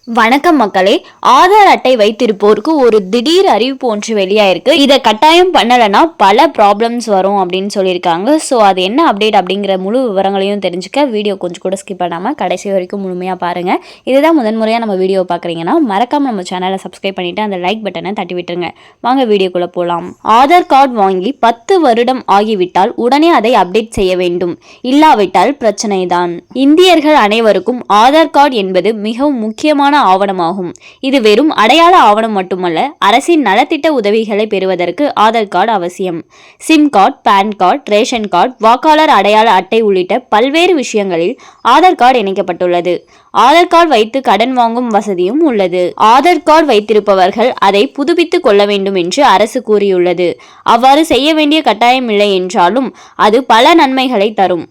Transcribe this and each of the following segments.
வணக்கம் மக்களே. ஆதார் அட்டை வைத்திருப்போருக்கு ஒரு திடீர் அறிவிப்பு ஒன்று வெளியாயிருக்கு. இதை கட்டாயம் பண்ணலைன்னா பல ப்ராப்ளம்ஸ் வரும் அப்படின்னு சொல்லியிருக்காங்க. ஸோ அது என்ன அப்டேட் அப்படிங்கிற முழு விவரங்களையும் தெரிஞ்சுக்க வீடியோ கொஞ்சம் கூட ஸ்கிப் பண்ணாமல் கடைசி வரைக்கும் முழுமையாக பாருங்கள். இதுதான் முதன்முறையாக நம்ம வீடியோ பார்க்குறீங்கன்னா மறக்காமல் நம்ம சேனலை சப்ஸ்கிரைப் பண்ணிவிட்டு அந்த லைக் பட்டனை தட்டி விட்டுருங்க. வாங்க வீடியோக்குள்ளே போகலாம். ஆதார் கார்டு வாங்கி 10 வருடம் ஆகிவிட்டால் உடனே அதை அப்டேட் செய்ய வேண்டும். இல்லாவிட்டால் பிரச்சனை தான். இந்தியர்கள் அனைவருக்கும் ஆதார் கார்டு என்பது மிகவும் முக்கியமான ஆவணமாகும். இது வெறும் அடையாள ஆவணம் மட்டுமல்ல, அரசின் நலத்திட்ட உதவிகளை பெறுவதற்கு ஆதார் கார்டு அவசியம். Sim card, PAN card, ration card, வாக்காளர் அடையாள அட்டை உள்ளிட்ட பல்வேறு விஷயங்களில் ஆதார் கார்டு இணைக்கப்பட்டுள்ளது. ஆதார் கார்டு வைத்து கடன் வாங்கும் வசதியும் உள்ளது. ஆதார் கார்டு வைத்திருப்பவர்கள் அதை புதுப்பித்துக் கொள்ள வேண்டும் என்று அரசு கூறியுள்ளது. அவ்வாறு செய்ய வேண்டிய கட்டாயம் இல்லை என்றாலும் அது பல நன்மைகளை தரும்.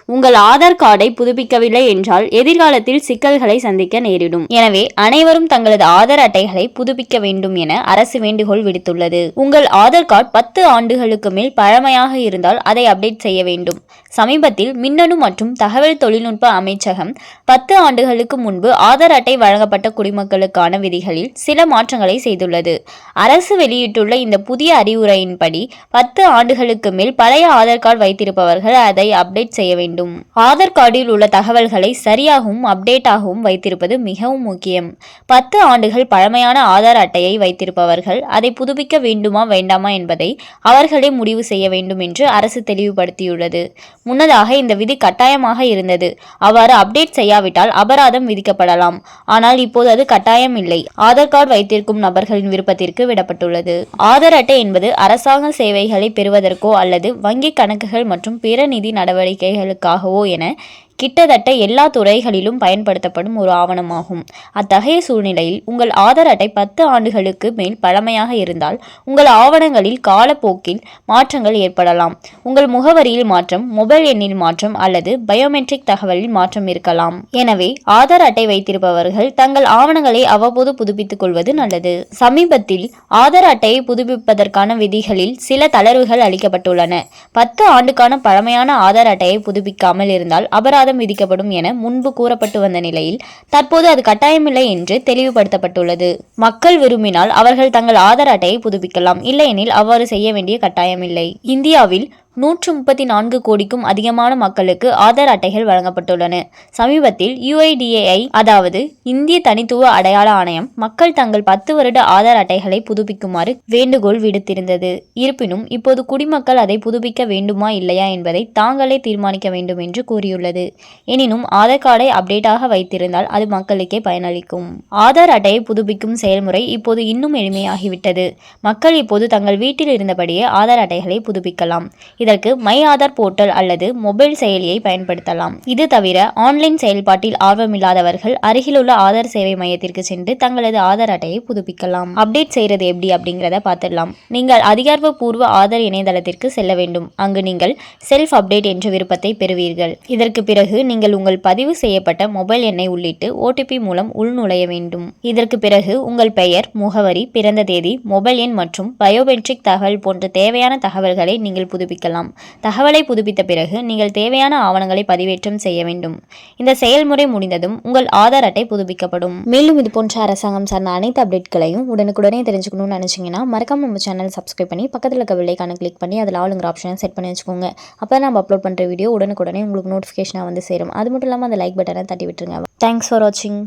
உங்கள் ஆதார் கார்டை புதுப்பிக்கவில்லை என்றால் எதிர்காலத்தில் சிக்கல்களை சந்திக்க நேரிடும். எனவே அனைவரும் தங்களது ஆதார் அட்டைகளை புதுப்பிக்க வேண்டும் என அரசு வேண்டுகோள் விடுத்துள்ளது. உங்கள் ஆதார் கார்டு 10 ஆண்டுகளுக்கு மேல் பழமையாக இருந்தால் அதை அப்டேட் செய்ய வேண்டும். சமீபத்தில் மின்னணு மற்றும் தகவல் தொழில்நுட்ப அமைச்சகம் 10 ஆண்டுகளுக்கு முன்பு ஆதார் அட்டை வழங்கப்பட்ட குடிமக்களுக்கான விதிகளில் சில மாற்றங்களை செய்துள்ளது. அரசு வெளியிட்டுள்ள இந்த புதிய அறிவுரையின்படி 10 ஆண்டுகளுக்கு மேல் பழைய ஆதார் கார்டு வைத்திருப்பவர்கள் அதை அப்டேட் செய்ய வேண்டும். ஆதார் கார்டில் உள்ள தகவல்களை சரியாகவும் அப்டேட்டாகவும் வைத்திருப்பது மிகவும் முக்கியம். 10 ஆண்டுகள் பழமையான ஆதார் அட்டையை வைத்திருப்பவர்கள் அதை புதுப்பிக்க வேண்டுமா வேண்டாமா என்பதை அவர்களே முடிவு செய்ய வேண்டும் என்று அரசு தெளிவுபடுத்தியுள்ளது. முன்னதாக இந்த விதி கட்டாயமாக இருந்தது. அவ்வாறு அப்டேட் செய்யாவிட்டால் அபராதம் விதிக்கப்படலாம். ஆனால் இப்போது அது கட்டாயம் இல்லை. ஆதார் கார்டு வைத்திருக்கும் நபர்களின் விருப்பத்திற்கு விடப்பட்டுள்ளது. ஆதார் அட்டை என்பது அரசாங்க சேவைகளை பெறுவதற்கோ அல்லது வங்கி கணக்குகள் மற்றும் பிற நிதி நடவடிக்கைகளுக்காகவோ என கிட்டத்தட்ட எல்லா துறைகளிலும் பயன்படுத்தப்படும் ஒரு ஆவணமாகும். அத்தகைய சூழ்நிலையில் உங்கள் ஆதார் அட்டை 10 ஆண்டுகளுக்கு மேல் பழமையாக இருந்தால் உங்கள் ஆவணங்களில் காலப்போக்கில் மாற்றங்கள் ஏற்படலாம். உங்கள் முகவரியில் மாற்றம், மொபைல் எண்ணில் மாற்றம் அல்லது பயோமெட்ரிக் தகவலில் மாற்றம் இருக்கலாம். எனவே ஆதார் அட்டை வைத்திருப்பவர்கள் தங்கள் ஆவணங்களை அவ்வப்போது புதுப்பித்துக் கொள்வது நல்லது. சமீபத்தில் ஆதார் அட்டையை புதுப்பிப்பதற்கான விதிகளில் சில தளர்வுகள் அளிக்கப்பட்டுள்ளன. 10 ஆண்டுக்கான பழமையான ஆதார் அட்டையை புதுப்பிக்காமல் இருந்தால் அபராதம் விதிக்கப்படும் என முன்பு கூறப்பட்டு வந்த நிலையில் தற்போது அது கட்டாயமில்லை என்று தெளிவுபடுத்தப்பட்டுள்ளது. மக்கள் விரும்பினால் அவர்கள் தங்கள் ஆதார் அட்டையை புதுப்பிக்கலாம். இல்லையெனில் அவ்வாறு செய்ய வேண்டிய கட்டாயமில்லை. இந்தியாவில் 134 கோடிக்கும் அதிகமான மக்களுக்கு ஆதார் அட்டைகள் வழங்கப்பட்டுள்ளன. சமீபத்தில் UIDAI அதாவது இந்திய தனித்துவ அடையாள ஆணையம் மக்கள் தங்கள் 10 வருட ஆதார் அட்டைகளை புதுப்பிக்குமாறு வேண்டுகோள் விடுத்திருந்தது. இருப்பினும் இப்போது குடிமக்கள் அதை புதுப்பிக்க வேண்டுமா இல்லையா என்பதை தாங்களே தீர்மானிக்க வேண்டும் என்று கூறியுள்ளது. எனினும் ஆதார் கார்டை அப்டேட்டாக வைத்திருந்தால் அது மக்களுக்கே பயனளிக்கும். ஆதார் அட்டையை புதுப்பிக்கும் செயல்முறை இப்போது இன்னும் எளிமையாகிவிட்டது. மக்கள் இப்போது தங்கள் வீட்டில் இருந்தபடியே ஆதார் அட்டைகளை புதுப்பிக்கலாம். இதற்கு மை ஆதார் போர்ட்டல் அல்லது மொபைல் செயலியை பயன்படுத்தலாம். இது தவிர ஆன்லைன் செயல்பாட்டில் ஆர்வமில்லாதவர்கள் அருகிலுள்ள ஆதார் சேவை மையத்திற்கு சென்று தங்களது ஆதார் அட்டையை புதுப்பிக்கலாம். அப்டேட் செய்யறது எப்படி அப்படிங்கிறத பார்த்துடலாம். நீங்கள் அதிகாரப்பூர்வ ஆதார் இணையதளத்திற்கு செல்ல வேண்டும். அங்கு நீங்கள் செல்ஃப் அப்டேட் என்ற விருப்பத்தை பெறுவீர்கள். இதற்கு பிறகு நீங்கள் உங்கள் பதிவு செய்யப்பட்ட மொபைல் எண்ணை உள்ளிட்டு OTP மூலம் உள்நுழைய வேண்டும். இதற்கு பிறகு உங்கள் பெயர், முகவரி, பிறந்த தேதி, மொபைல் எண் மற்றும் பயோமெட்ரிக் தகவல் போன்ற தேவையான தகவல்களை நீங்கள் புதுப்பிக்கலாம். தகவலை புதுப்பித்த பிறகு நீங்கள் தேவையான ஆவணங்களை பதிவேற்றம் செய்ய வேண்டும். இந்த செயல்முறை முடிந்ததும் உங்கள் ஆதார் அட்டை புதுப்பிக்கப்படும். மேலும் இது போன்ற அரசாங்கம் சார்ந்த அனைத்து அப்டேட்களையும் உடனுக்குடனே தெரிஞ்சுக்கணும்னு நினைச்சீங்கன்னா மறக்காம நம்ம சேனல் சப்ஸ்கிரைப் பண்ணி பக்கத்தில் இருக்க பெல் ஐகானை கிளிக் பண்ணி அதில் ஆளுங்கிற ஆப்ஷனை செட் பண்ணி வச்சுக்கோங்க. அப்போ நம்ம அப்லோட் பண்ணுற வீடியோ உடனுக்குடனே உங்களுக்கு நோட்டிஃபிகேஷனாக வந்து சேரும். அது மட்டும் இல்லாமல் அந்த லைக் பட்டனை தட்டி விட்டுருங்க. தேங்க்ஸ் ஃபார் வாட்சிங்.